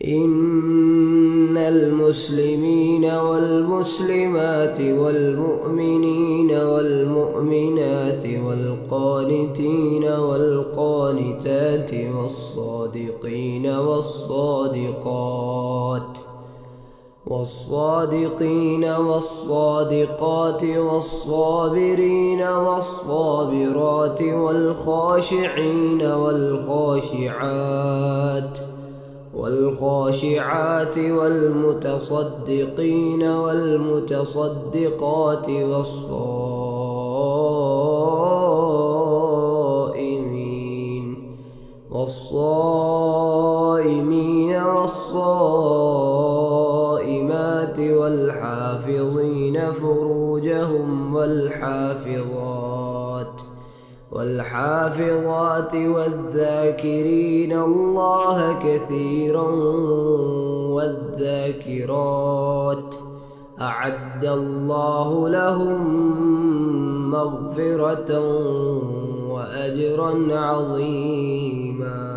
إن المسلمين والمسلمات والمؤمنين والمؤمنات والقانتين والقانتات والصادقين والصادقات والصابرين والصابرات والخاشعين والخاشعات والمتصدقين والمتصدقات والصائمين والصائمات والحافظين فروجهم والحافظات والذاكرين الله كثيرا والذاكرات أعد الله لهم مغفرة وأجرا عظيما.